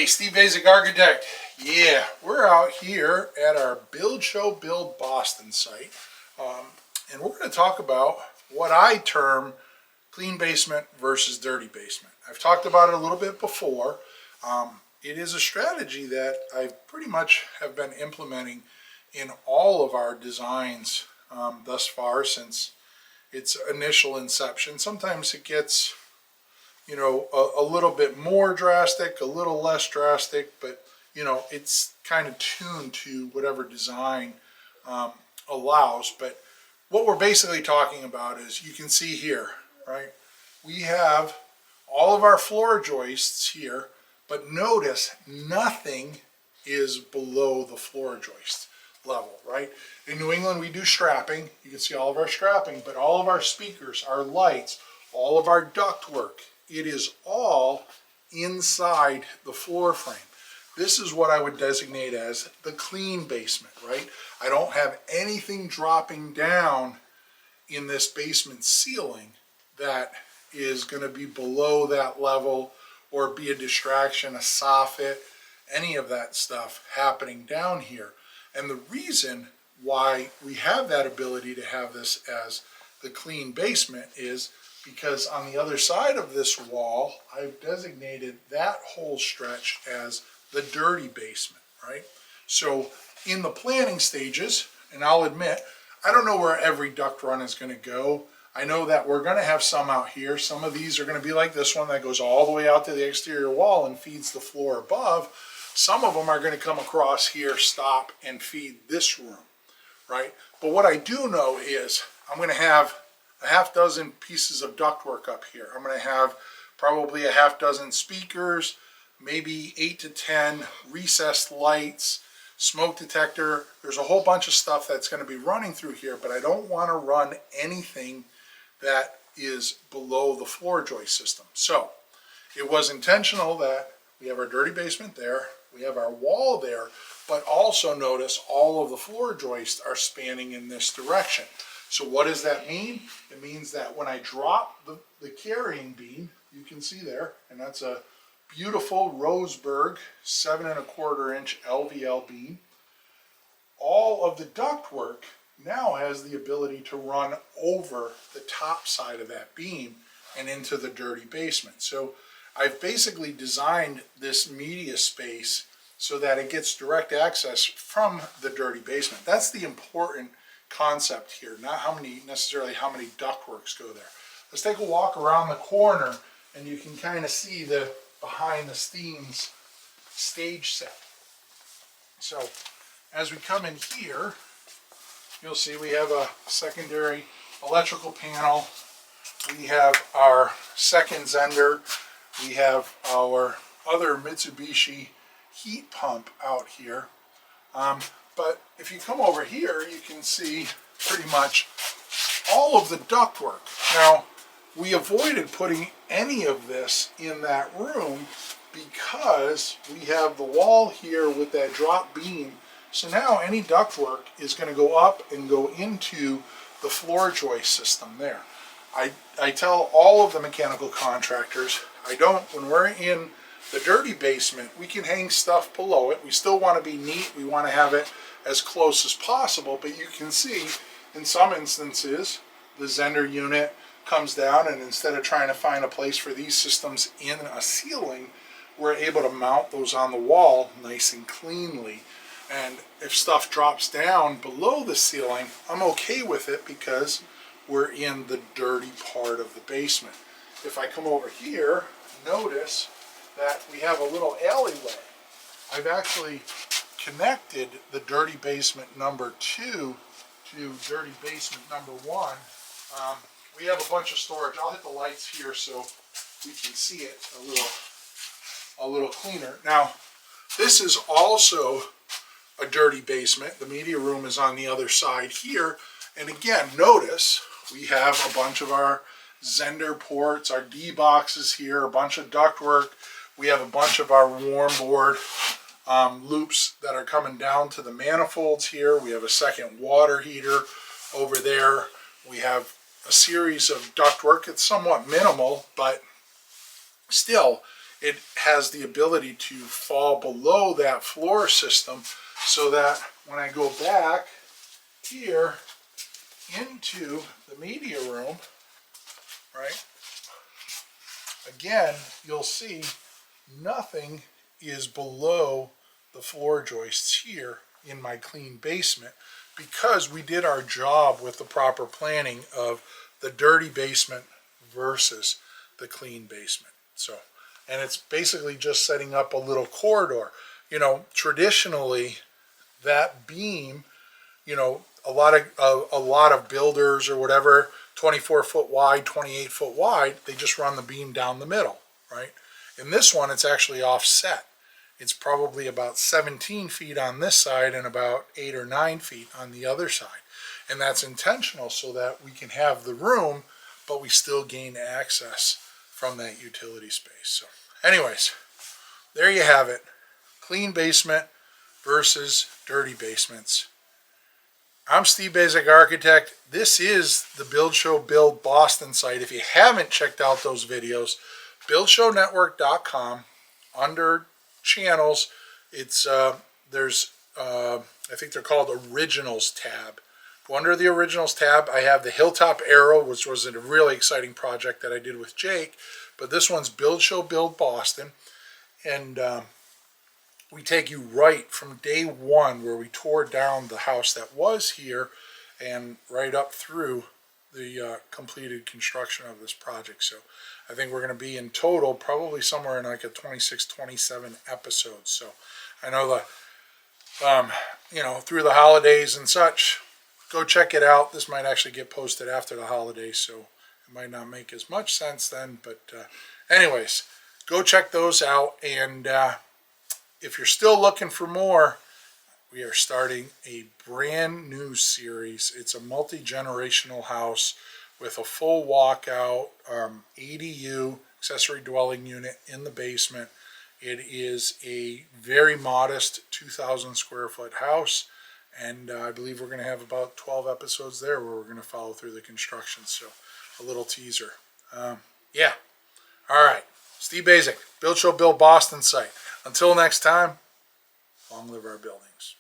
Steve Basic Architect. Yeah, we're out here at our Build Show Build Boston site. And we're going to talk about what I term clean basement versus dirty basement. I've talked about it a little bit before. It is a strategy that I pretty much have been implementing in all of our designs thus far since its initial inception. Sometimes it gets a little bit more drastic, a little less drastic, but it's kind of tuned to whatever design allows. But what we're basically talking about is, you can see here, right? We have all of our floor joists here, but notice nothing is below the floor joist level, right? In New England, we do strapping. You can see all of our strapping, but all of our speakers, our lights, all of our ductwork, it is all inside the floor frame. This is what I would designate as the clean basement, right? I don't have anything dropping down in this basement ceiling that is going to be below that level or be a distraction, a soffit, any of that stuff happening down here. And the reason why we have that ability to have this as the clean basement is because on the other side of this wall, I've designated that whole stretch as the dirty basement, right? So in the planning stages, and I'll admit, I don't know where every duct run is going to go. I know that we're going to have some out here. Some of these are going to be like this one that goes all the way out to the exterior wall and feeds the floor above. Some of them are going to come across here, stop, and feed this room, right? But what I do know is I'm going to have a half dozen pieces of ductwork up here. I'm going to have probably a half dozen speakers, maybe 8 to 10 recessed lights, smoke detector. There's a whole bunch of stuff that's going to be running through here, but I don't want to run anything that is below the floor joist system. So it was intentional that we have our dirty basement there, we have our wall there, but also notice all of the floor joists are spanning in this direction. So what does that mean? It means that when I drop the carrying beam, you can see there, and that's a beautiful Roseburg 7 1/4 inch LVL beam. All of the ductwork now has the ability to run over the top side of that beam and into the dirty basement. So I've basically designed this media space so that it gets direct access from the dirty basement. That's the important concept here, not necessarily how many ductworks go there. Let's take a walk around the corner and you can kind of see the behind the scenes stage set. So as we come in here, you'll see we have a secondary electrical panel. We have our second Zender. We have our other Mitsubishi heat pump out here. But if you come over here, you can see pretty much all of the ductwork. Now, we avoided putting any of this in that room because we have the wall here with that drop beam. So now any ductwork is going to go up and go into the floor joist system there. I tell all of the mechanical contractors, when we're in the dirty basement, we can hang stuff below it. We still want to be neat. We want to have it as close as possible, but you can see in some instances the Zender unit comes down, and instead of trying to find a place for these systems in a ceiling, we're able to mount those on the wall nice and cleanly. And if stuff drops down below the ceiling, I'm okay with it because we're in the dirty part of the basement. If I come over here, notice that we have a little alleyway. I've actually connected the dirty basement number 2 to dirty basement number 1. We have a bunch of storage. I'll hit the lights here so we can see it a little cleaner. Now, this is also a dirty basement. The media room is on the other side here. And again, notice we have a bunch of our Zender ports, our D boxes here, a bunch of ductwork. We have a bunch of our warm board loops that are coming down to the manifolds here. We have a second water heater over there. We have a series of ductwork. It's somewhat minimal, but still, it has the ability to fall below that floor system so that when I go back here into the media room, right, again, you'll see nothing is below the floor joists here in my clean basement because we did our job with the proper planning of the dirty basement versus the clean basement. So, and it's basically just setting up a little corridor. You know, traditionally that beam, you know, a lot of builders or whatever, 24-foot wide, 28-foot wide, they just run the beam down the middle, right? In this one, it's actually offset. It's probably about 17 feet on this side and about 8 or 9 feet on the other side. And that's intentional so that we can have the room, but we still gain access from that utility space. So anyways, there you have it. Clean basement versus dirty basements. I'm Steve Baczek, Architect. This is the Build Show Build Boston site. If you haven't checked out those videos, buildshownetwork.com, under channels, it's there's I think they're called Originals tab. Go under the Originals tab. I have the Hilltop Arrow, which was a really exciting project that I did with Jake, but this one's Build Show Build Boston, and we take you right from day one where we tore down the house that was here and right up through the completed construction of this project. So I think we're going to be in total probably somewhere in like a 26, 27 episodes. So I know the, you know, through the holidays and such, go check it out. This might actually get posted after the holidays, so it might not make as much sense then. But anyways, go check those out. And if you're still looking for more, we are starting a brand new series. It's a multi-generational house with a full walkout, ADU, accessory dwelling unit in the basement. It is a very modest 2,000 square foot house, and I believe we're going to have about 12 episodes there where we're going to follow through the construction. So a little teaser. Yeah. All right. Steve Baczek, Build Show Build Boston site. Until next time, long live our buildings.